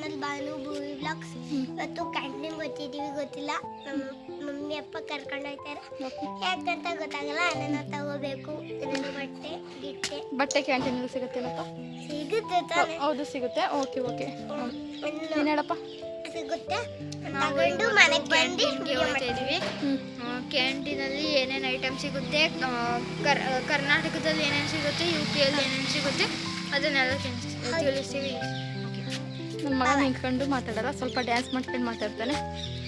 Channel Banu movie blogs. ಇವತ್ತು canteen ಗೊತ್ತಿಲ್ಲ, ನಮ್ಮ ಮಮ್ಮಿ ಅಪ್ಪ ಕರ್ಕೊಂಡು ಹೋಗ್ತಾರೆ. ಯಾಕಂತ ಗೊತ್ತಾಗಲ್ಲ. ನಾನು ತಗೋಬೇಕು, ನಾನು ಬಟ್ಟೆ ಕ್ಯಾಂಟೀನಲ್ಲಿ ಸಿಗುತ್ತೇನಪ್ಪ? ಸಿಗುತ್ತೆ ತಾನೆ? ಹೌದು ಸಿಗುತ್ತೆ. ಓಕೆ ಏನು ಹೇಳಪ್ಪ? ಸಿಗುತ್ತೆ ತಗೊಂಡು ಮನೆಗೆ ಬಂದು ಹೋಗ್ತಾ ಇದೀವಿ. ಕ್ಯಾಂಟೀನಲ್ಲಿ ಏನೇನು ಐಟಮ್ ಸಿಗುತ್ತೆ, ಕರ್ನಾಟಕದಲ್ಲಿ ಏನೇನು ಸಿಗುತ್ತೆ, UP-ಯಲ್ಲಿ ಏನೇನು ಸಿಗುತ್ತೆ ಅದನ್ನೆಲ್ಲ ತಿಳಿಸ್ತೀವಿ. ನನ್ನ ಮಗ ನಿಂತ್ಕೊಂಡು ಮಾತಾಡಲ್ಲ, ಸ್ವಲ್ಪ ಡ್ಯಾನ್ಸ್ ಮಾಡ್ಕೊಂಡು ಮಾತಾಡ್ತಾನೆ.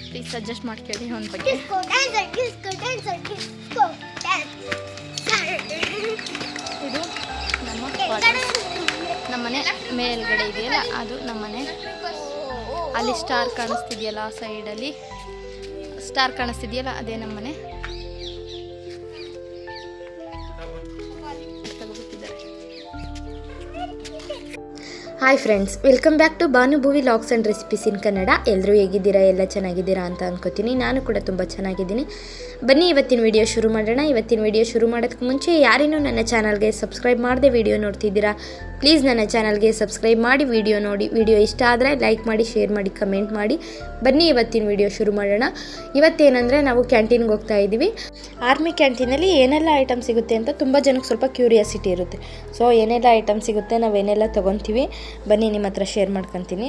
ಪ್ಲೀಸ್ ಸಜೆಸ್ಟ್ ಮಾಡ್ಕೊಳ್ಳಿ ಅವನ ಬಗ್ಗೆ. ಇದು ನಮ್ಮನೆ ಮೇಲ್ಗಡೆ ಇದೆಯಲ್ಲ ಅದು ನಮ್ಮನೆ. ಅಲ್ಲಿ ಸ್ಟಾರ್ ಕಾಣಿಸ್ತಿದೆಯಲ್ಲ, ಆ ಸೈಡಲ್ಲಿ ಸ್ಟಾರ್ ಕಾಣಿಸ್ತಿದೆಯಲ್ಲ ಅದೇ ನಮ್ಮನೆ. Hi friends, welcome back to Bhanubhuvi logs and recipes in Kannada. ಎಲ್ಲರೂ ಹೇಗಿದ್ದೀರಾ? ಎಲ್ಲ ಚೆನ್ನಾಗಿದ್ದೀರಾ ಅಂತ ಅಂದ್ಕೋತೀನಿ. ನಾನು ಕೂಡ ತುಂಬ ಚೆನ್ನಾಗಿದ್ದೀನಿ. ಬನ್ನಿ ಇವತ್ತಿನ ವಿಡಿಯೋ ಶುರು ಮಾಡೋಣ. ಇವತ್ತಿನ ವಿಡಿಯೋ ಶುರು ಮಾಡೋದಕ್ಕೆ ಮುಂಚೆ ಯಾರೇನೂ ನನ್ನ ಚಾನಲ್ಗೆ ಸಬ್ಸ್ಕ್ರೈಬ್ ಮಾಡದೆ ವಿಡಿಯೋ ನೋಡ್ತಿದ್ದೀರಾ, ಪ್ಲೀಸ್ ನನ್ನ ಚಾನಲ್ಗೆ ಸಬ್ಸ್ಕ್ರೈಬ್ ಮಾಡಿ ವಿಡಿಯೋ ನೋಡಿ. ವಿಡಿಯೋ ಇಷ್ಟ ಆದರೆ ಲೈಕ್ ಮಾಡಿ, ಶೇರ್ ಮಾಡಿ, ಕಮೆಂಟ್ ಮಾಡಿ. ಬನ್ನಿ ಇವತ್ತಿನ ವಿಡಿಯೋ ಶುರು ಮಾಡೋಣ. ಇವತ್ತೇನೆಂದರೆ ನಾವು ಕ್ಯಾಂಟೀನ್ಗೆ ಹೋಗ್ತಾ ಇದ್ದೀವಿ. ಆರ್ಮಿ ಕ್ಯಾಂಟೀನಲ್ಲಿ ಏನೆಲ್ಲ ಐಟಮ್ ಸಿಗುತ್ತೆ ಅಂತ ತುಂಬ ಜನಕ್ಕೆ ಸ್ವಲ್ಪ ಕ್ಯೂರಿಯಾಸಿಟಿ ಇರುತ್ತೆ. ಸೊ ಏನೆಲ್ಲ ಐಟಮ್ ಸಿಗುತ್ತೆ, ನಾವೇನೆಲ್ಲ ತೊಗೊತೀವಿ ಬನ್ನಿ ನಿಮ್ಮ ಹತ್ರ ಶೇರ್ ಮಾಡ್ಕೊತೀನಿ.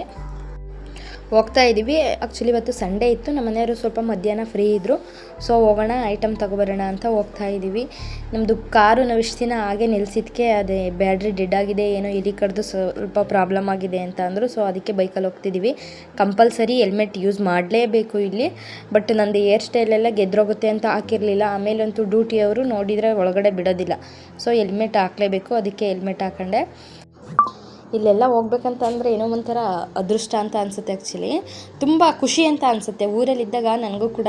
ಹೋಗ್ತಾ ಇದ್ದೀವಿ. ಆ್ಯಕ್ಚುಲಿ ಇವತ್ತು ಸಂಡೇ ಇತ್ತು, ನಮ್ಮ ಮನೆಯವರು ಸ್ವಲ್ಪ ಮಧ್ಯಾಹ್ನ ಫ್ರೀ ಇದ್ದರು. ಸೊ ಹೋಗೋಣ ಐಟಮ್ ತೊಗೊಬರೋಣ ಅಂತ ಹೋಗ್ತಾ ಇದ್ದೀವಿ. ನಮ್ಮದು ಕಾರು ನಾವು ಇಷ್ಟು ದಿನ ಹಾಗೆ ನಿಲ್ಲಿಸಿದ್ಕೆ ಅದೇ ಬ್ಯಾಟ್ರಿ ಡೆಡ್ ಆಗಿದೆ, ಏನೋ ಎಲ್ಲಿ ಕಡ್ದು ಸ್ವಲ್ಪ ಪ್ರಾಬ್ಲಮ್ ಆಗಿದೆ ಅಂತ ಅಂದರು. ಸೊ ಅದಕ್ಕೆ ಬೈಕಲ್ಲಿ ಹೋಗ್ತಿದ್ದೀವಿ. ಕಂಪಲ್ಸರಿ ಹೆಲ್ಮೆಟ್ ಯೂಸ್ ಮಾಡಲೇಬೇಕು ಇಲ್ಲಿ. ಬಟ್ ನಂದು ಹೇರ್ ಸ್ಟೈಲೆಲ್ಲ ಗೆದ್ರೋಗುತ್ತೆ ಅಂತ ಹಾಕಿರಲಿಲ್ಲ. ಆಮೇಲಂತೂ ಡ್ಯೂಟಿಯವರು ನೋಡಿದರೆ ಒಳಗಡೆ ಬಿಡೋದಿಲ್ಲ. ಸೊ ಹೆಲ್ಮೆಟ್ ಹಾಕಲೇಬೇಕು, ಅದಕ್ಕೆ ಹೆಲ್ಮೆಟ್ ಹಾಕೊಂಡೆ. ಇಲ್ಲೆಲ್ಲ ಹೋಗ್ಬೇಕಂತಂದರೆ ಏನೋ ಒಂಥರ ಅದೃಷ್ಟ ಅಂತ ಅನಿಸುತ್ತೆ. ಆ್ಯಕ್ಚುಲಿ ತುಂಬ ಖುಷಿ ಅಂತ ಅನಿಸುತ್ತೆ. ಊರಲ್ಲಿದ್ದಾಗ ನನಗೂ ಕೂಡ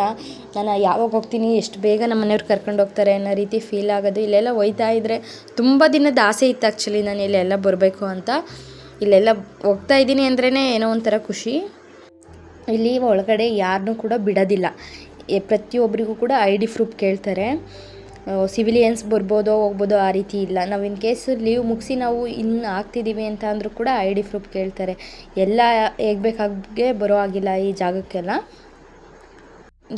ನಾನು ಯಾವಾಗ ಹೋಗ್ತೀನಿ, ಎಷ್ಟು ಬೇಗ ನಮ್ಮ ಮನೆಯವ್ರು ಕರ್ಕೊಂಡು ಹೋಗ್ತಾರೆ ಅನ್ನೋ ರೀತಿ ಫೀಲ್ ಆಗೋದು. ಇಲ್ಲೆಲ್ಲ ಹೋಯ್ತಾ ಇದ್ದರೆ ತುಂಬ ದಿನದ ಆಸೆ ಇತ್ತು ಆ್ಯಕ್ಚುಲಿ ನಾನು ಇಲ್ಲೆಲ್ಲ ಬರಬೇಕು ಅಂತ. ಇಲ್ಲೆಲ್ಲ ಹೋಗ್ತಾ ಇದ್ದೀನಿ ಅಂದ್ರೇ ಏನೋ ಒಂಥರ ಖುಷಿ. ಇಲ್ಲಿ ಒಳಗಡೆ ಯಾರನ್ನೂ ಕೂಡ ಬಿಡೋದಿಲ್ಲ. ಪ್ರತಿಯೊಬ್ಬರಿಗೂ ಕೂಡ ID ಪ್ರೂಫ್ ಕೇಳ್ತಾರೆ. ಸಿವಿಲಿಯನ್ಸ್ ಬರ್ಬೋದೋ ಹೋಗ್ಬೋದೋ ಆ ರೀತಿ ಇಲ್ಲ. ನಾವು ಇನ್ ಕೇಸ್ ಲೀವ್ ಮುಗಿಸಿ ನಾವು ಇನ್ನು ಆಗ್ತಿದ್ದೀವಿ ಅಂತ ಅಂದರೂ ಕೂಡ ID ಪ್ರೂಫ್ ಕೇಳ್ತಾರೆ. ಎಲ್ಲ ಹೇಗೆ ಬೇಕಾಗೆ ಬರೋ ಆಗಿಲ್ಲ ಈ ಜಾಗಕ್ಕೆಲ್ಲ.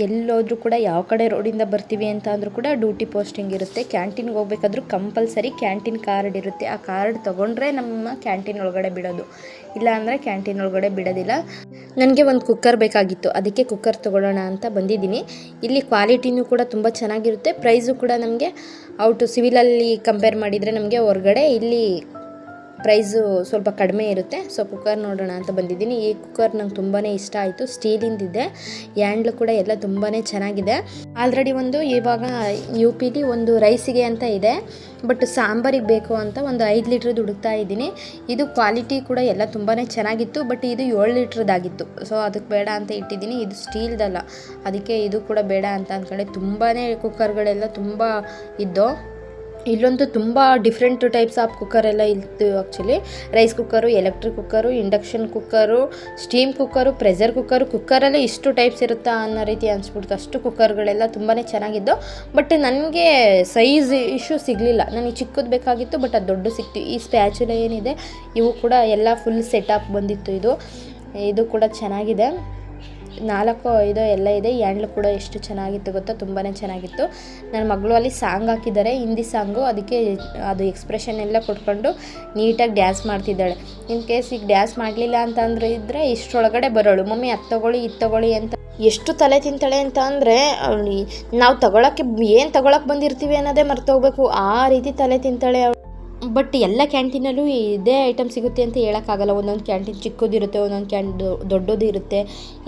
ಎಲ್ಲೋದ್ರೂ ಕೂಡ ಯಾವ ಕಡೆ ರೋಡಿಂದ ಬರ್ತೀವಿ ಅಂತ ಅಂದರೂ ಕೂಡ ಡ್ಯೂಟಿ ಪೋಸ್ಟಿಂಗ್ ಇರುತ್ತೆ. ಕ್ಯಾಂಟೀನ್ಗೆ ಹೋಗ್ಬೇಕಾದ್ರೂ ಕಂಪಲ್ಸರಿ ಕ್ಯಾಂಟೀನ್ ಕಾರ್ಡ್ ಇರುತ್ತೆ. ಆ ಕಾರ್ಡ್ ತೊಗೊಂಡ್ರೆ ನಮ್ಮ ಕ್ಯಾಂಟೀನ್ ಒಳಗಡೆ ಬಿಡೋದು, ಇಲ್ಲ ಅಂದರೆ ಕ್ಯಾಂಟೀನ್ ಒಳಗಡೆ ಬಿಡೋದಿಲ್ಲ. ನನಗೆ ಒಂದು ಕುಕ್ಕರ್ ಬೇಕಾಗಿತ್ತು, ಅದಕ್ಕೆ ಕುಕ್ಕರ್ ತೊಗೊಳ್ಳೋಣ ಅಂತ ಬಂದಿದ್ದೀನಿ. ಇಲ್ಲಿ ಕ್ವಾಲಿಟಿನೂ ಕೂಡ ತುಂಬ ಚೆನ್ನಾಗಿರುತ್ತೆ. ಪ್ರೈಸು ಕೂಡ ನಮಗೆ ಔಟು ಸಿವಿಲಲ್ಲಿ ಕಂಪೇರ್ ಮಾಡಿದರೆ ನಮಗೆ ಹೊರಗಡೆ ಇಲ್ಲಿ ಪ್ರೈಸು ಸ್ವಲ್ಪ ಕಡಿಮೆ ಇರುತ್ತೆ. ಸೊ ಕುಕ್ಕರ್ ನೋಡೋಣ ಅಂತ ಬಂದಿದ್ದೀನಿ. ಈ ಕುಕ್ಕರ್ ನಂಗೆ ತುಂಬಾ ಇಷ್ಟ ಆಯಿತು. ಸ್ಟೀಲಿಂದಿದೆ, ಹ್ಯಾಂಡ್ಲು ಕೂಡ ಎಲ್ಲ ತುಂಬಾ ಚೆನ್ನಾಗಿದೆ. ಆಲ್ರೆಡಿ ಒಂದು ಇವಾಗ UP-ಲಿ ಒಂದು ರೈಸಿಗೆ ಅಂತ ಇದೆ, ಬಟ್ ಸಾಂಬಾರಿಗೆ ಬೇಕು ಅಂತ ಒಂದು 5 ಲೀಟ್ರದ್ದು ಹುಡುಕ್ತಾ ಇದ್ದೀನಿ. ಇದು ಕ್ವಾಲಿಟಿ ಕೂಡ ಎಲ್ಲ ತುಂಬಾ ಚೆನ್ನಾಗಿತ್ತು, ಬಟ್ ಇದು 7 ಲೀಟ್ರದ್ದಾಗಿತ್ತು. ಸೊ ಅದಕ್ಕೆ ಬೇಡ ಅಂತ ಇಟ್ಟಿದ್ದೀನಿ. ಇದು ಸ್ಟೀಲ್ದಲ್ಲ, ಅದಕ್ಕೆ ಇದು ಕೂಡ ಬೇಡ ಅಂತ ಅಂದ್ಕೊಂಡೆ. ತುಂಬಾ ಕುಕ್ಕರ್ಗಳೆಲ್ಲ ತುಂಬ ಇದ್ದು. ಇಲ್ಲೊಂದು ತುಂಬ ಡಿಫ್ರೆಂಟ್ ಟೈಪ್ಸ್ ಆಫ್ ಕುಕ್ಕರ್ ಎಲ್ಲ ಇತ್ತು actually. Rice cooker, electric cooker, induction cooker, steam cooker, pressure cooker. ಕುಕ್ಕರಲ್ಲೇ ಇಷ್ಟು ಟೈಪ್ಸ್ ಇರುತ್ತಾ ಅನ್ನೋ ರೀತಿ ಅನಿಸ್ಬಿಡ್ತು. ಅಷ್ಟು ಕುಕ್ಕರ್ಗಳೆಲ್ಲ ತುಂಬಾ ಚೆನ್ನಾಗಿದ್ದು. ಬಟ್ ನನಗೆ ಸೈಜ್ ಇಶ್ಯೂ ಸಿಗಲಿಲ್ಲ. ನನಗೆ ಚಿಕ್ಕದು ಬೇಕಾಗಿತ್ತು, ಬಟ್ ಅದು ದೊಡ್ಡ ಸಿಕ್ತು. ಈ ಸ್ಪ್ಯಾಚುಲ ಏನಿದೆ ಇವು ಕೂಡ ಎಲ್ಲ ಫುಲ್ ಸೆಟಪ್ ಬಂದಿತ್ತು. ಇದು ಕೂಡ ಚೆನ್ನಾಗಿದೆ. 4-5 ಎಲ್ಲ ಇದೆ. ಹ್ಯಾಂಡ್ಲು ಕೂಡ ಎಷ್ಟು ಚೆನ್ನಾಗಿತ್ತು ಗೊತ್ತಾ, ತುಂಬಾ ಚೆನ್ನಾಗಿತ್ತು. ನನ್ನ ಮಗಳು ಅಲ್ಲಿ ಸಾಂಗ್ ಹಾಕಿದ್ದಾರೆ, ಹಿಂದಿ ಸಾಂಗು. ಅದಕ್ಕೆ ಅದು ಎಕ್ಸ್ಪ್ರೆಷನ್ ಎಲ್ಲ ಕೊಟ್ಕೊಂಡು ನೀಟಾಗಿ ಡ್ಯಾನ್ಸ್ ಮಾಡ್ತಿದ್ದಾಳೆ. ಇನ್ ಕೇಸ್ ಈಗ ಡ್ಯಾನ್ಸ್ ಮಾಡಲಿಲ್ಲ ಅಂತ ಅಂದರೆ ಇದ್ದರೆ ಇಷ್ಟರೊಳಗಡೆ ಬರೋಳು, ಮಮ್ಮಿ ಅದು ತೊಗೊಳ್ಳಿ ಇದು ತೊಗೊಳ್ಳಿ ಅಂತ. ಎಷ್ಟು ತಲೆ ತಿಂತಾಳೆ ಅಂತ ಅಂದರೆ ನಾವು ತೊಗೊಳಕ್ಕೆ ಏನು ತೊಗೊಳಕ್ಕೆ ಬಂದಿರ್ತೀವಿ ಅನ್ನೋದೇ ಮರ್ತೋಗ್ಬೇಕು, ಆ ರೀತಿ ತಲೆ ತಿಂತಾಳೆ ಅವಳು. ಬಟ್ ಎಲ್ಲ ಕ್ಯಾಂಟೀನಲ್ಲೂ ಇದೇ ಐಟಮ್ ಸಿಗುತ್ತೆ ಅಂತ ಹೇಳೋಕ್ಕಾಗಲ್ಲ. ಒಂದೊಂದು ಕ್ಯಾಂಟೀನ್ ಚಿಕ್ಕದಿರುತ್ತೆ, ಒಂದೊಂದು ದೊಡ್ಡದು ಇರುತ್ತೆ.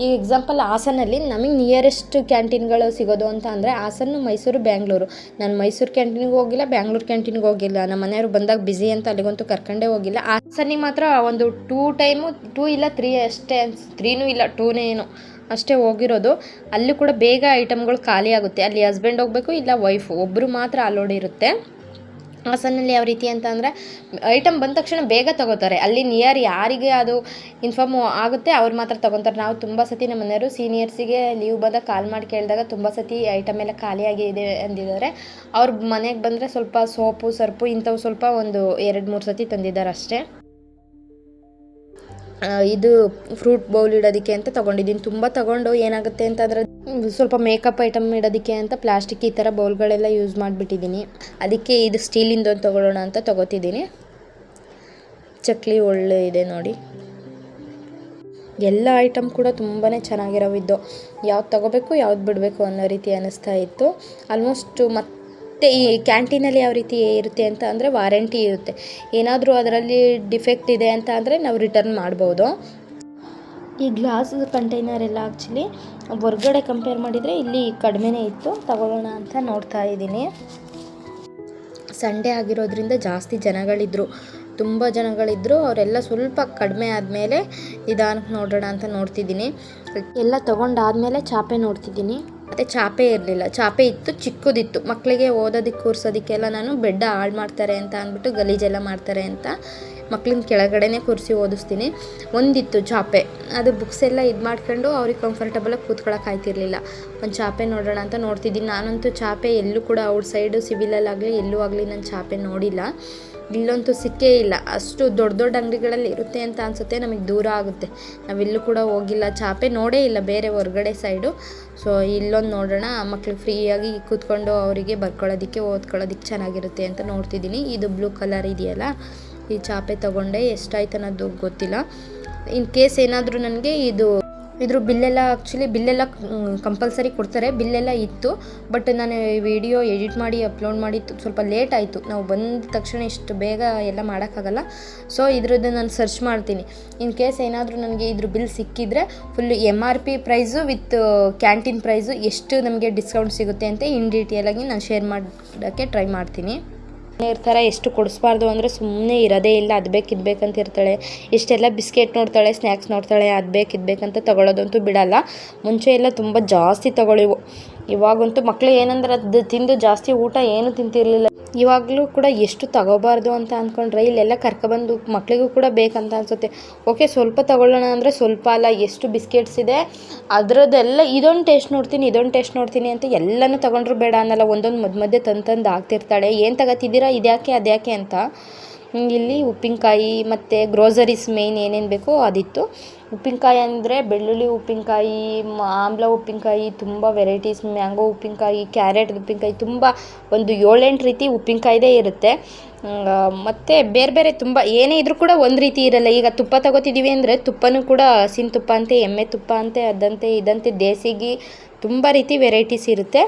ಈ ಎಕ್ಸಾಂಪಲ್ ಹಾಸನಲ್ಲಿ ನಮಗೆ ನಿಯರೆಸ್ಟ್ ಕ್ಯಾಂಟೀನ್ಗಳು ಸಿಗೋದು ಅಂತ ಅಂದರೆ ಹಾಸನ, ಮೈಸೂರು, ಬ್ಯಾಂಗ್ಳೂರು. ನಾನು ಮೈಸೂರು ಕ್ಯಾಂಟೀನ್ಗೆ ಹೋಗಿಲ್ಲ, ಬ್ಯಾಂಗ್ಳೂರು ಕ್ಯಾಂಟೀನ್ಗೆ ಹೋಗಿಲ್ಲ. ನಮ್ಮ ಮನೆಯವರು ಬಂದಾಗ ಬ್ಯುಸಿ ಅಂತ ಅಲ್ಲಿಗಂತೂ ಕರ್ಕೊಂಡೇ ಹೋಗಿಲ್ಲ. ಹಾಸನಿಗೆ ಮಾತ್ರ ಒಂದು 2 ಇಲ್ಲ 3 ಅಷ್ಟೇ, 3 ಇಲ್ಲ 2 ಏನೋ ಅಷ್ಟೇ ಹೋಗಿರೋದು. ಅಲ್ಲಿ ಕೂಡ ಬೇಗ ಐಟಮ್ಗಳು ಖಾಲಿ ಆಗುತ್ತೆ. ಅಲ್ಲಿ ಹಸ್ಬೆಂಡ್ ಹೋಗಬೇಕು, ಇಲ್ಲ ವೈಫು, ಒಬ್ಬರು ಮಾತ್ರ ಅಲೋಡ್ ಇರುತ್ತೆ. ಹಾಸನಲ್ಲಿ ಯಾವ ರೀತಿ ಅಂತ ಅಂದರೆ ಐಟಮ್ ಬಂದ ತಕ್ಷಣ ಬೇಗ ತೊಗೋತಾರೆ. ಅಲ್ಲಿ ನಿಯರ್ ಯಾರಿಗೆ ಅದು ಇನ್ಫಾರ್ಮ್ ಆಗುತ್ತೆ ಅವ್ರು ಮಾತ್ರ ತೊಗೊತಾರೆ. ನಾವು ತುಂಬ ಸತಿ ನಮ್ಮ ಮನೆಯವರು ಸೀನಿಯರ್ಸಿಗೆ ಲೀವ್ ಬಂದಾಗ ಕಾಲ್ ಮಾಡಿ ಕೇಳಿದಾಗ ತುಂಬ ಸತಿ ಐಟಮ್ ಎಲ್ಲ ಖಾಲಿಯಾಗಿದೆ ಅಂದಿದ್ದಾರೆ. ಅವ್ರ ಮನೆಗೆ ಬಂದರೆ ಸ್ವಲ್ಪ ಸೋಪು ಸರ್ಪು ಇಂಥವು ಸ್ವಲ್ಪ ಒಂದು 2-3 ಸತಿ ತಂದಿದ್ದಾರೆ ಅಷ್ಟೇ. ಇದು ಫ್ರೂಟ್ ಬೌಲ್ ಇಡೋದಕ್ಕೆ ಅಂತ ತೊಗೊಂಡಿದ್ದೀನಿ. ತುಂಬ ತೊಗೊಂಡು ಏನಾಗುತ್ತೆ ಅಂತಂದರೆ ಸ್ವಲ್ಪ ಮೇಕಪ್ ಐಟಮ್ ಇಡೋದಕ್ಕೆ ಅಂತ ಪ್ಲಾಸ್ಟಿಕ್ ಈ ಥರ ಬೌಲ್ಗಳೆಲ್ಲ ಯೂಸ್ ಮಾಡಿಬಿಟ್ಟಿದ್ದೀನಿ. ಅದಕ್ಕೆ ಇದು ಸ್ಟೀಲಿಂದು ಒಂದು ತೊಗೊಳ್ಳೋಣ ಅಂತ ತೊಗೋತಿದ್ದೀನಿ. ಚಕ್ಲಿ ಒಳ್ಳೆ ಇದೆ ನೋಡಿ. ಎಲ್ಲ ಐಟಮ್ ಕೂಡ ತುಂಬಾ ಚೆನ್ನಾಗಿರೋವಿದ್ದು. ಯಾವ್ದು ತೊಗೋಬೇಕು ಯಾವ್ದು ಬಿಡಬೇಕು ಅನ್ನೋ ರೀತಿ ಅನ್ನಿಸ್ತಾ ಇತ್ತು. ಆಲ್ಮೋಸ್ಟ್ ಮತ್ತು ಈ ಕ್ಯಾಂಟೀನಲ್ಲಿ ಯಾವ ರೀತಿ ಇರುತ್ತೆ ಅಂತ ಅಂದರೆ ವಾರಂಟಿ ಇರುತ್ತೆ. ಏನಾದರೂ ಅದರಲ್ಲಿ ಡಿಫೆಕ್ಟ್ ಇದೆ ಅಂತ ಅಂದರೆ ನಾವು ರಿಟರ್ನ್ ಮಾಡ್ಬೋದು. ಈ ಗ್ಲಾಸ್ ಕಂಟೈನರ್ ಎಲ್ಲ ಆ್ಯಕ್ಚುಲಿ ಹೊರ್ಗಡೆ ಕಂಪೇರ್ ಮಾಡಿದರೆ ಇಲ್ಲಿ ಕಡಿಮೆನೇ ಇತ್ತು. ತಗೊಳ್ಳೋಣ ಅಂತ ನೋಡ್ತಾ ಇದ್ದೀನಿ. ಸಂಡೇ ಆಗಿರೋದ್ರಿಂದ ಜಾಸ್ತಿ ಜನಗಳಿದ್ದರು, ತುಂಬ ಜನಗಳಿದ್ದರು. ಅವರೆಲ್ಲ ಸ್ವಲ್ಪ ಕಡಿಮೆ ಆದಮೇಲೆ ನಿಧಾನಕ್ಕೆ ನೋಡೋಣ ಅಂತ ನೋಡ್ತಿದ್ದೀನಿ. ಎಲ್ಲ ತೊಗೊಂಡಾದಮೇಲೆ ಚಾಪೆ ನೋಡ್ತಿದ್ದೀನಿ. ಮತ್ತು ಚಾಪೆ ಇರಲಿಲ್ಲ. ಚಾಪೆ ಇತ್ತು, ಚಿಕ್ಕದಿತ್ತು. ಮಕ್ಕಳಿಗೆ ಓದೋದಕ್ಕೆ ಕೂರಿಸೋದಕ್ಕೆಲ್ಲ ನಾನು ಬೆಡ್ಡ ಹಾಳು ಮಾಡ್ತಾರೆ ಅಂತ ಅಂದ್ಬಿಟ್ಟು ಗಲೀಜೆಲ್ಲ ಮಾಡ್ತಾರೆ ಅಂತ ಮಕ್ಳನ್ನ ಕೆಳಗಡೆನೇ ಕೂರಿಸಿ ಓದಿಸ್ತೀನಿ. ಒಂದಿತ್ತು ಚಾಪೆ, ಅದು ಬುಕ್ಸ್ ಎಲ್ಲ ಇದು ಮಾಡ್ಕೊಂಡು ಅವ್ರಿಗೆ ಕಂಫರ್ಟಬಲಾಗಿ ಕೂತ್ಕೊಳ್ಳೋಕೆ ಆಯ್ತಿರಲಿಲ್ಲ. ಒಂದು ಚಾಪೆ ನೋಡೋಣ ಅಂತ ನೋಡ್ತಿದ್ದೀನಿ. ನಾನಂತೂ ಚಾಪೆ ಎಲ್ಲೂ ಕೂಡ ಔಟ್ ಸೈಡು ಸಿವಿಲಲ್ಲಾಗಲಿ ಎಲ್ಲೂ ಆಗಲಿ ನಾನು ಚಾಪೆ ನೋಡಿಲ್ಲ. ಇಲ್ಲಂತೂ ಸಿಕ್ಕೇ ಇಲ್ಲ. ಅಷ್ಟು ದೊಡ್ಡ ದೊಡ್ಡ ಅಂಗಡಿಗಳಲ್ಲಿ ಇರುತ್ತೆ ಅಂತ ಅನಿಸುತ್ತೆ. ನಮಗೆ ದೂರ ಆಗುತ್ತೆ, ನಾವೆಲ್ಲೂ ಕೂಡ ಹೋಗಿಲ್ಲ. ಚಾಪೆ ನೋಡೇ ಇಲ್ಲ ಬೇರೆ ಹೊರಗಡೆ ಸೈಡು. ಸೊ ಇಲ್ಲೊಂದು ನೋಡೋಣ, ಮಕ್ಳಿಗೆ ಫ್ರೀಯಾಗಿ ಕೂತ್ಕೊಂಡು ಅವರಿಗೆ ಬರ್ಕೊಳ್ಳೋದಕ್ಕೆ ಓದ್ಕೊಳ್ಳೋದಕ್ಕೆ ಚೆನ್ನಾಗಿರುತ್ತೆ ಅಂತ ನೋಡ್ತಿದ್ದೀನಿ. ಇದು ಬ್ಲೂ ಕಲರ್ ಇದೆಯಲ್ಲ, ಈ ಚಾಪೆ ತೊಗೊಂಡೆ. ಎಷ್ಟಾಯ್ತು ಅನ್ನೋದು ಗೊತ್ತಿಲ್ಲ. ಇನ್ ಕೇಸ್ ಏನಾದರೂ ನನಗೆ ಇದ್ರ ಬಿಲ್ಲೆಲ್ಲ ಆ್ಯಕ್ಚುಲಿ ಬಿಲ್ಲೆಲ್ಲ ಕಂಪಲ್ಸರಿ ಕೊಡ್ತಾರೆ. ಬಿಲ್ಲೆಲ್ಲ ಇತ್ತು, ಬಟ್ ನಾನು ವಿಡಿಯೋ ಎಡಿಟ್ ಮಾಡಿ ಅಪ್ಲೋಡ್ ಮಾಡಿ ಸ್ವಲ್ಪ ಲೇಟ್ ಆಯಿತು. ನಾವು ಬಂದ ತಕ್ಷಣ ಇಷ್ಟು ಬೇಗ ಎಲ್ಲ ಮಾಡೋಕ್ಕಾಗಲ್ಲ. ಸೊ ಇದ್ರದ್ದು ನಾನು ಸರ್ಚ್ ಮಾಡ್ತೀನಿ. ಇನ್ ಕೇಸ್ ಏನಾದರೂ ನನಗೆ ಇದ್ರ ಬಿಲ್ ಸಿಕ್ಕಿದರೆ full MRP price with canteen price ಎಷ್ಟು ನಮಗೆ ಡಿಸ್ಕೌಂಟ್ ಸಿಗುತ್ತೆ ಅಂತ ಇನ್ ಡೀಟೇಲಾಗಿ ನಾನು ಶೇರ್ ಮಾಡೋಕ್ಕೆ ಟ್ರೈ ಮಾಡ್ತೀನಿ. ಇರ್ತಾರೆ, ಎಷ್ಟು ಕೊಡಿಸ್ಬಾರ್ದು ಅಂದರೆ ಸುಮ್ಮನೆ ಇರೋದೇ ಇಲ್ಲ. ಅದು ಬೇಕು ಇದು ಬೇಕಂತ ಇರ್ತಾಳೆ. ಇಷ್ಟೆಲ್ಲ ಬಿಸ್ಕೆಟ್ ನೋಡ್ತಾಳೆ, ಸ್ನ್ಯಾಕ್ಸ್ ನೋಡ್ತಾಳೆ, ಅದು ಬೇಕು ಇದು ಬೇಕಂತ ತೊಗೊಳೋದಂತೂ ಬಿಡಲ್ಲ. ಮುಂಚೆ ಎಲ್ಲ ತುಂಬ ಜಾಸ್ತಿ ತೊಗೊಳ್ಳಿವು. ಇವಾಗಂತೂ ಮಕ್ಕಳು ಏನಂದ್ರೆ ಅದು ತಿಂದು ಜಾಸ್ತಿ ಊಟ ಏನೂ ತಿಂತಿರಲಿಲ್ಲ. ಇವಾಗಲೂ ಕೂಡ ಎಷ್ಟು ತಗೋಬಾರ್ದು ಅಂತ ಅಂದ್ಕೊಂಡ್ರೆ ಇಲ್ಲೆಲ್ಲ ಕರ್ಕೊಬಂದು ಮಕ್ಕಳಿಗೂ ಕೂಡ ಬೇಕಂತ ಅನಿಸುತ್ತೆ. ಓಕೆ ಸ್ವಲ್ಪ ತೊಗೊಳ್ಳೋಣ ಅಂದರೆ ಸ್ವಲ್ಪ ಅಲ್ಲ, ಎಷ್ಟು ಬಿಸ್ಕೆಟ್ಸ್ ಇದೆ ಅದರದ್ದೆಲ್ಲ ಇದೊಂದು ಟೇಸ್ಟ್ ನೋಡ್ತೀನಿ ಅಂತ ಎಲ್ಲನೂ ತೊಗೊಂಡ್ರು ಬೇಡ ಅನ್ನಲ್ಲ. ಒಂದೊಂದು ಮಧ್ಯೆ ತಂದು ಆಗ್ತಿರ್ತಾಳೆ. ಏನು ತಗೋತಿದ್ದೀರಾ, ಇದ್ಯಾಕೆ ಅದ್ಯಾಕೆ ಅಂತ. ಇಲ್ಲಿ ಉಪ್ಪಿನಕಾಯಿ ಮತ್ತು ಗ್ರೋಸರೀಸ್ ಮೇಯ್ನ್ ಏನೇನು ಬೇಕೋ ಅದಿತ್ತು. ಉಪ್ಪಿನಕಾಯಿ ಅಂದರೆ ಬೆಳ್ಳುಳ್ಳಿ ಉಪ್ಪಿನಕಾಯಿ, ಆಮ್ಲ ಉಪ್ಪಿನಕಾಯಿ, ತುಂಬ ವೆರೈಟೀಸ್, ಮ್ಯಾಂಗೋ ಉಪ್ಪಿನಕಾಯಿ, ಕ್ಯಾರೆಟ್ ಉಪ್ಪಿನಕಾಯಿ, ತುಂಬ ಒಂದು 7-8 ರೀತಿ ಉಪ್ಪಿನಕಾಯಿದೇ ಇರುತ್ತೆ. ಮತ್ತು ಬೇರೆ ಬೇರೆ ತುಂಬ ಏನೇ ಇದ್ರೂ ಕೂಡ ಒಂದು ರೀತಿ ಇರಲ್ಲ. ಈಗ ತುಪ್ಪ ತಗೋತಿದ್ದೀವಿ ಅಂದರೆ ತುಪ್ಪನೂ ಕೂಡ ಹಸಿನ ತುಪ್ಪ ಅಂತೆ, ಎಮ್ಮೆ ತುಪ್ಪ ಅಂತೆ, ಅದಂತೆ ಇದಂತೆ, ದೇಸಿಗೆ ತುಂಬ ರೀತಿ ವೆರೈಟೀಸ್ ಇರುತ್ತೆ.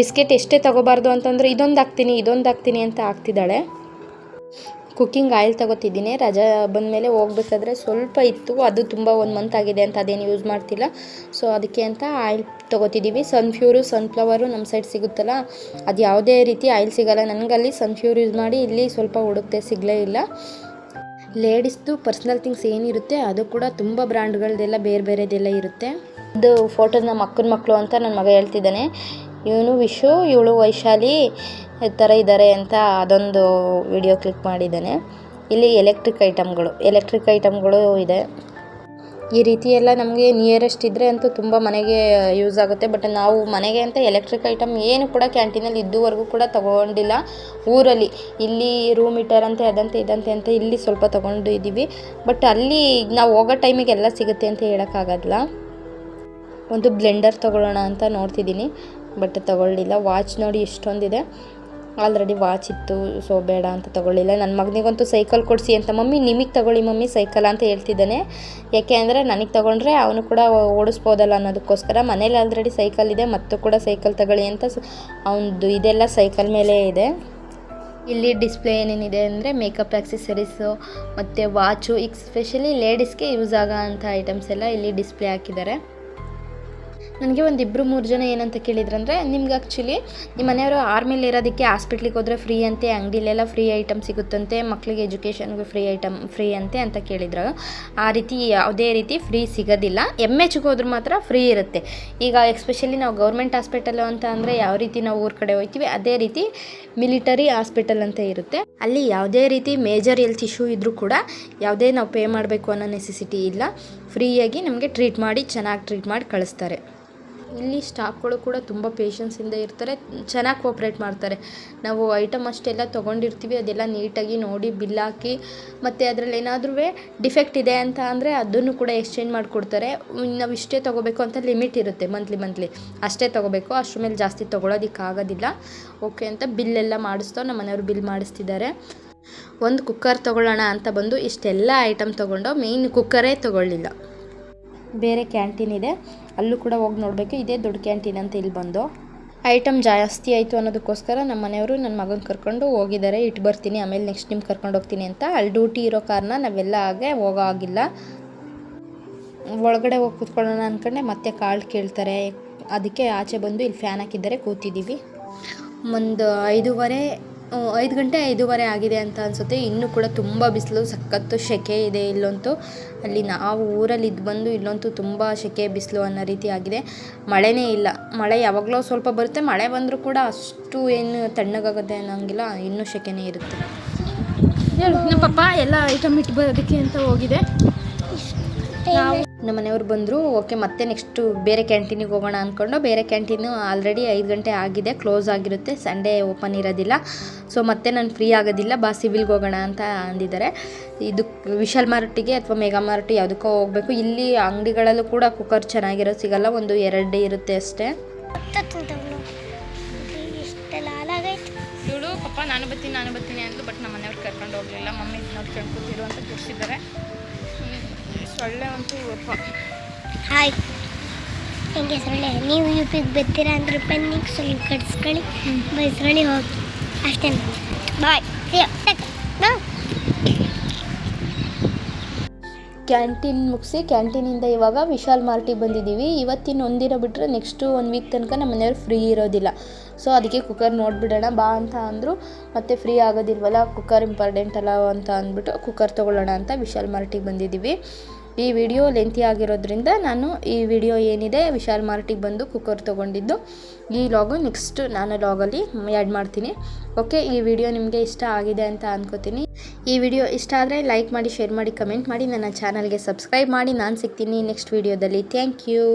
ಬಿಸ್ಕೆಟ್ ಎಷ್ಟೇ ತಗೋಬಾರ್ದು ಅಂತಂದರೆ ಇದೊಂದು ಹಾಕ್ತೀನಿ ಅಂತ ಹಾಕ್ತಿದ್ದಾಳೆ. Cooking oil ತಗೋತಿದ್ದೀನಿ. ರಜಾ ಬಂದಮೇಲೆ ಹೋಗ್ಬೇಕಾದ್ರೆ ಸ್ವಲ್ಪ ಇತ್ತು, ಅದು ತುಂಬ 1 ಮಂತ್ ಆಗಿದೆ ಅಂತ ಅದೇನು ಯೂಸ್ ಮಾಡ್ತಿಲ್ಲ. ಸೊ ಅದಕ್ಕೆ ಅಂತ ಆಯಿಲ್ ತೊಗೋತಿದ್ದೀವಿ. ಸನ್ಫ್ಲವರು ನಮ್ಮ ಸೈಡ್ ಸಿಗುತ್ತಲ್ಲ, ಅದು ಯಾವುದೇ ರೀತಿ ಆಯಿಲ್ ಸಿಗೋಲ್ಲ. ನನಗಲ್ಲಿ ಸನ್ಫ್ಲವರ್ ಯೂಸ್ ಮಾಡಿ ಇಲ್ಲಿ ಸ್ವಲ್ಪ ಹುಡುಕ್ತೆ ಸಿಗಲೇ ಇಲ್ಲ. ಲೇಡೀಸ್ದು ಪರ್ಸ್ನಲ್ ಥಿಂಗ್ಸ್ ಏನಿರುತ್ತೆ ಅದು ಕೂಡ ತುಂಬ ಬ್ರ್ಯಾಂಡ್ಗಳದ್ದೆಲ್ಲ ಬೇರೆ ಬೇರೆದೆಲ್ಲ ಇರುತ್ತೆ. ಇದು ಫೋಟೋದ ನಮ್ಮ ಅಕ್ಕನ ಮಕ್ಕಳು ಅಂತ ನನ್ನ ಮಗ ಹೇಳ್ತಿದ್ದಾನೆ. ಇವನು ವಿಶು, ಇವಳು ವೈಶಾಲಿ ಈ ಥರ ಇದ್ದಾರೆ ಅಂತ ಅದೊಂದು ವಿಡಿಯೋ ಕ್ಲಿಕ್ ಮಾಡಿದ್ದಾನೆ. ಇಲ್ಲಿ ಎಲೆಕ್ಟ್ರಿಕ್ ಐಟಮ್ಗಳು ಇದೆ. ಈ ರೀತಿ ಎಲ್ಲ ನಮಗೆ ನಿಯರೆಸ್ಟ್ ಇದ್ದರೆ ಅಂತೂ ತುಂಬ ಮನೆಗೆ ಯೂಸ್ ಆಗುತ್ತೆ. ಬಟ್ ನಾವು ಮನೆಗೆ ಅಂತ ಎಲೆಕ್ಟ್ರಿಕ್ ಐಟಮ್ ಏನು ಕೂಡ ಕ್ಯಾಂಟೀನಲ್ಲಿ ಇದುವರೆಗೂ ಕೂಡ ತೊಗೊಂಡಿಲ್ಲ. ಊರಲ್ಲಿ ಇಲ್ಲಿ ರೂಮ್ ಹೀಟರ್ ಅಂತೆ, ಅದಂತೆ ಇದಂತೆ ಅಂತ ಇಲ್ಲಿ ಸ್ವಲ್ಪ ತೊಗೊಂಡಿದ್ದೀವಿ. ಬಟ್ ಅಲ್ಲಿ ನಾವು ಹೋಗೋ ಟೈಮಿಗೆ ಎಲ್ಲ ಸಿಗುತ್ತೆ ಅಂತ ಹೇಳೋಕ್ಕಾಗಲ್ಲ. ಒಂದು ಬ್ಲೆಂಡರ್ ತೊಗೊಳ್ಳೋಣ ಅಂತ ನೋಡ್ತಿದ್ದೀನಿ, ಬಟ್ ತೊಗೊಳ್ಳಿಲ್ಲ. ವಾಚ್ ನೋಡಿ ಎಷ್ಟೊಂದಿದೆ. ಆಲ್ರೆಡಿ ವಾಚ್ ಇತ್ತು, ಸೊ ಬೇಡ ಅಂತ ತೊಗೊಳ್ಳಿಲ್ಲ. ನನ್ನ ಮಗನಿಗಂತೂ ಸೈಕಲ್ ಕೊಡಿಸಿ ಅಂತ, ಮಮ್ಮಿ ನಿಮಗೆ ತೊಗೊಳ್ಳಿ ಮಮ್ಮಿ ಸೈಕಲ್ ಅಂತ ಹೇಳ್ತಿದ್ದಾನೆ. ಯಾಕೆ ಅಂದರೆ ನನಗೆ ತೊಗೊಂಡ್ರೆ ಅವನು ಕೂಡ ಓಡಿಸ್ಬೋದಲ್ಲ ಅನ್ನೋದಕ್ಕೋಸ್ಕರ. ಮನೇಲಿ ಆಲ್ರೆಡಿ ಸೈಕಲ್ ಇದೆ, ಮತ್ತು ಕೂಡ ಸೈಕಲ್ ತಗೊಳ್ಳಿ ಅಂತ ಅವನದು ಇದೆಲ್ಲ ಸೈಕಲ್ ಮೇಲೆ ಇದೆ. ಇಲ್ಲಿ ಡಿಸ್ಪ್ಲೇ ಏನೇನಿದೆ ಅಂದರೆ ಮೇಕಪ್ ಆಕ್ಸೆಸರೀಸು ಮತ್ತು ವಾಚು, ಎಸ್ಪೆಷಲಿ ಲೇಡೀಸ್ಗೆ ಯೂಸ್ ಆಗೋ ಅಂಥ ಐಟಮ್ಸ್ ಎಲ್ಲ ಇಲ್ಲಿ ಡಿಸ್ಪ್ಲೇ ಹಾಕಿದ್ದಾರೆ. ನನಗೆ 1-2-3 ಜನ ಏನಂತ ಕೇಳಿದ್ರಂದರೆ, ನಿಮ್ಗೆ ಆ್ಯಕ್ಚುಲಿ ನಿಮ್ಮ ಮನೆಯವರು ಆರ್ಮಿಲಿ ಇರೋದಕ್ಕೆ ಹಾಸ್ಪಿಟ್ಲಿಗೆ ಹೋದರೆ ಫ್ರೀ ಅಂತೆ, ಅಂಗಡಿಲೆಲ್ಲ ಫ್ರೀ ಐಟಮ್ ಸಿಗುತ್ತಂತೆ, ಮಕ್ಕಳಿಗೆ ಎಜುಕೇಷನ್ಗೆ ಫ್ರೀ ಅಂತೆ ಅಂತ ಕೇಳಿದ್ರು. ಆ ರೀತಿ ಯಾವುದೇ ರೀತಿ ಫ್ರೀ ಸಿಗೋದಿಲ್ಲ. MHಗೆ ಹೋದ್ರೆ ಮಾತ್ರ ಫ್ರೀ ಇರುತ್ತೆ. ಈಗ ಎಸ್ಪೆಷಲಿ ನಾವು ಗೌರ್ಮೆಂಟ್ ಹಾಸ್ಪಿಟಲು ಅಂತ ಅಂದರೆ ಯಾವ ರೀತಿ ನಾವು ಊರ ಕಡೆ ಹೋಗ್ತೀವಿ ಅದೇ ರೀತಿ ಮಿಲಿಟರಿ ಹಾಸ್ಪಿಟಲ್ ಅಂತ ಇರುತ್ತೆ. ಅಲ್ಲಿ ಯಾವುದೇ ರೀತಿ ಮೇಜರ್ ಹೆಲ್ತ್ ಇಶ್ಯೂ ಇದ್ದರೂ ಕೂಡ ಯಾವುದೇ ನಾವು ಪೇ ಮಾಡಬೇಕು ಅನ್ನೋ ನೆಸೆಸಿಟಿ ಇಲ್ಲ. ಫ್ರೀಯಾಗಿ ನಮಗೆ ಚೆನ್ನಾಗಿ ಟ್ರೀಟ್ ಮಾಡಿ ಕಳಿಸ್ತಾರೆ. ಇಲ್ಲಿ ಸ್ಟಾಫ್ಗಳು ಕೂಡ ತುಂಬ ಪೇಷನ್ಸಿಂದ ಇರ್ತಾರೆ, ಚೆನ್ನಾಗಿ ಕೋಪ್ರೇಟ್ ಮಾಡ್ತಾರೆ. ನಾವು ಐಟಮ್ ಅಷ್ಟೆಲ್ಲ ತೊಗೊಂಡಿರ್ತೀವಿ, ಅದೆಲ್ಲ ನೀಟಾಗಿ ನೋಡಿ ಬಿಲ್ ಹಾಕಿ, ಮತ್ತು ಅದರಲ್ಲಿ ಏನಾದ್ರೂ ಡಿಫೆಕ್ಟ್ ಇದೆ ಅಂತ ಅಂದರೆ ಅದನ್ನು ಕೂಡ ಎಕ್ಸ್ಚೇಂಜ್ ಮಾಡಿಕೊಡ್ತಾರೆ. ನಾವು ಇಷ್ಟೇ ತೊಗೋಬೇಕು ಅಂತ ಲಿಮಿಟ್ ಇರುತ್ತೆ, ಮಂತ್ಲಿ ಅಷ್ಟೇ ತೊಗೋಬೇಕು, ಅಷ್ಟ್ರ ಮೇಲೆ ಜಾಸ್ತಿ ತೊಗೊಳೋದಕ್ಕಾಗೋದಿಲ್ಲ. ಓಕೆ ಅಂತ ಬಿಲ್ಲೆಲ್ಲ ಮಾಡಿಸ್ತಾ ನಮ್ಮ ಮನೆಯವರು ಬಿಲ್ ಮಾಡಿಸ್ತಿದ್ದಾರೆ. ಒಂದು ಕುಕ್ಕರ್ ತೊಗೊಳ್ಳೋಣ ಅಂತ ಬಂದು ಇಷ್ಟೆಲ್ಲ ಐಟಮ್ ತೊಗೊಂಡು ಮೇಯ್ನ್ ಕುಕ್ಕರೇ ತೊಗೊಳ್ಳಿಲ್ಲ. ಬೇರೆ ಕ್ಯಾಂಟೀನ್ ಇದೆ, ಅಲ್ಲೂ ಕೂಡ ಹೋಗಿ ನೋಡಬೇಕು. ಇದೇ ದೊಡ್ಡ ಕ್ಯಾಂಟೀನ್ ಅಂತ ಇಲ್ಲಿ ಬಂದು ಐಟಮ್ ಜಾಸ್ತಿ ಆಯಿತು ಅನ್ನೋದಕ್ಕೋಸ್ಕರ ನಮ್ಮ ಮನೆಯವರು ನನ್ನ ಮಗನ ಕರ್ಕೊಂಡು ಹೋಗಿದ್ದಾರೆ. ಇಟ್ಟು ಬರ್ತೀನಿ, ಆಮೇಲೆ ನೆಕ್ಸ್ಟ್ ನಿಮ್ಗೆ ಕರ್ಕೊಂಡು ಹೋಗ್ತೀನಿ ಅಂತ. ಅಲ್ಲಿ ಡ್ಯೂಟಿ ಇರೋ ಕಾರಣ ನಾವೆಲ್ಲ ಹಾಗೆ ಹೋಗೋ ಆಗಿಲ್ಲ. ಒಳಗಡೆ ಹೋಗಿ ಕೂತ್ಕೊಳ್ಳೋಣ ಅಂದ್ಕೊಂಡೆ ಮತ್ತೆ ಕಾಳು ಕೇಳ್ತಾರೆ, ಅದಕ್ಕೆ ಆಚೆ ಬಂದು ಇಲ್ಲಿ ಫ್ಯಾನ್ ಹಾಕಿದ್ದಾರೆ, ಕೂತಿದ್ದೀವಿ. ಒಂದು 5 ಗಂಟೆ 5:15 ಆಗಿದೆ ಅಂತ ಅನಿಸುತ್ತೆ. ಇನ್ನೂ ಕೂಡ ತುಂಬ ಬಿಸಿಲು, ಸಖತ್ತು ಸೆಕೆ ಇದೆ ಇಲ್ಲಂತೂ. ಅಲ್ಲಿ ನಾವು ಊರಲ್ಲಿ ಇದು ಬಂದು ಇಲ್ಲಂತೂ ತುಂಬ ಸೆಕೆ ಬಿಸಿಲು ಅನ್ನೋ ರೀತಿ ಆಗಿದೆ. ಮಳೆನೇ ಇಲ್ಲ, ಮಳೆ ಯಾವಾಗಲೂ ಸ್ವಲ್ಪ ಬರುತ್ತೆ, ಮಳೆ ಬಂದರೂ ಕೂಡ ಅಷ್ಟು ಏನು ತಣ್ಣಗಾಗುತ್ತೆ ಅನ್ನೋಂಗಿಲ್ಲ, ಇನ್ನೂ ಸೆಕೆನೇ ಇರುತ್ತೆ. ಹೇಳು, ನಮ್ಮ ಪಪ್ಪ ಎಲ್ಲ ಐಟಮ್ ಇಟ್ಟು ಬರೋದಕ್ಕೆ ಅಂತ ಹೋಗಿದೆ. ನಾವು ನಮ್ಮ ಮನೆಯವ್ರು ಬಂದರು. ಓಕೆ, ಮತ್ತೆ ನೆಕ್ಸ್ಟು ಬೇರೆ ಕ್ಯಾಂಟೀನಿಗೆ ಹೋಗೋಣ ಅಂದ್ಕೊಂಡು, ಬೇರೆ ಕ್ಯಾಂಟೀನು ಆಲ್ರೆಡಿ 5 ಗಂಟೆ ಆಗಿದೆ, ಕ್ಲೋಸ್ ಆಗಿರುತ್ತೆ, ಸಂಡೇ ಓಪನ್ ಇರೋದಿಲ್ಲ. ಸೊ ಮತ್ತೆ ನಾನು ಫ್ರೀ ಆಗೋದಿಲ್ಲ, ಬಾ ಸಿವಿಲ್ಗೆ ಹೋಗೋಣ ಅಂತ ಅಂದಿದ್ದಾರೆ. ಇದು ವಿಶಾಲ್ ಮಾರ್ಟಿಗೆ ಅಥವಾ ಮೆಗಾ ಮಾರ್ಟ್ ಯಾವುದಕ್ಕೋ ಹೋಗಬೇಕು. ಇಲ್ಲಿ ಅಂಗಡಿಗಳಲ್ಲೂ ಕೂಡ ಕುಕ್ಕರ್ ಚೆನ್ನಾಗಿರೋ ಸಿಗಲ್ಲ, 1-2 ಇರುತ್ತೆ ಅಷ್ಟೇ. ಇವಳು ಪಪ್ಪ ನಾನು ಬರ್ತೀನಿ ಅಂದ್ಲು, ಬಟ್ ನಮ್ಮ ಮನೆಯವ್ರು ಕರ್ಕೊಂಡು ಹೋಗಲಿಲ್ಲ. ಮಮ್ಮಿ ನೋಡ್ಕೊಂಡು ಕೂತಿರು ಅಂತ ಕೂರಿಸಿದ್ದಾರೆ. ಸೊಳ್ಳೆ ಅಂತೂ ಹಾಯ್, ಹೆಂಗೆ ಸೊಳ್ಳೆ? ನೀವು ಯುಪಿಗೆ ಬರ್ತೀರಾ ಅಂದ್ರೆ ಪೆನ್ನಿಗೆ ಸ್ವಲ್ಪ ಕಟ್ಸ್ಕೊಳ್ಳಿ, ಬೈಸ್ಕೊಳ್ಳಿ, ಹೋಗಿ ಅಷ್ಟೇ. ಬಾಯ್. ಕ್ಯಾಂಟೀನ್ ಮುಗಿಸಿ ಕ್ಯಾಂಟೀನಿಂದ ಇವಾಗ ವಿಶಾಲ್ ಮಾರ್ಟಿಗೆ ಬಂದಿದ್ದೀವಿ. ಇವತ್ತಿನ ಒಂದಿನ ಬಿಟ್ಟರೆ ನೆಕ್ಸ್ಟು 1 ವೀಕ್ ತನಕ ನಮ್ಮ ಮನೆಯವ್ರು ಫ್ರೀ ಇರೋದಿಲ್ಲ. ಸೊ ಅದಕ್ಕೆ ಕುಕ್ಕರ್ ನೋಡಿಬಿಡೋಣ ಬಾ ಅಂತ ಅಂದರು. ಮತ್ತು ಫ್ರೀ ಆಗೋದಿಲ್ವಲ್ಲ, ಕುಕ್ಕರ್ ಇಂಪಾರ್ಟೆಂಟ್ ಅಲ್ಲ ಅಂತ ಅಂದ್ಬಿಟ್ಟು ಕುಕ್ಕರ್ ತೊಗೊಳ್ಳೋಣ ಅಂತ ವಿಶಾಲ್ ಮಾರ್ಟಿಗೆ ಬಂದಿದ್ದೀವಿ. ಈ ವಿಡಿಯೋ ಲೆಂತಿ ಆಗಿರೋದ್ರಿಂದ ನಾನು ಈ ವಿಡಿಯೋ ಏನಿದೆ ವಿಶಾಲ್ ಮಾರ್ಟಿಗೆ ಬಂದು ಕುಕ್ಕರ್ ತೊಗೊಂಡಿದ್ದು, ಈ ಲಾಗು ನೆಕ್ಸ್ಟ್ ನಾನು ಲಾಗಲ್ಲಿ ಆ್ಯಡ್ ಮಾಡ್ತೀನಿ. ಓಕೆ, ಈ ವಿಡಿಯೋ ನಿಮಗೆ ಇಷ್ಟ ಆಗಿದೆ ಅಂತ ಅಂದ್ಕೋತೀನಿ. ಈ ವಿಡಿಯೋ ಇಷ್ಟ ಆದರೆ ಲೈಕ್ ಮಾಡಿ, ಶೇರ್ ಮಾಡಿ, ಕಮೆಂಟ್ ಮಾಡಿ, ನನ್ನ ಚಾನಲ್ಗೆ ಸಬ್ಸ್ಕ್ರೈಬ್ ಮಾಡಿ. ನಾನು ಸಿಗ್ತೀನಿ ನೆಕ್ಸ್ಟ್ ವಿಡಿಯೋದಲ್ಲಿ. Thank you.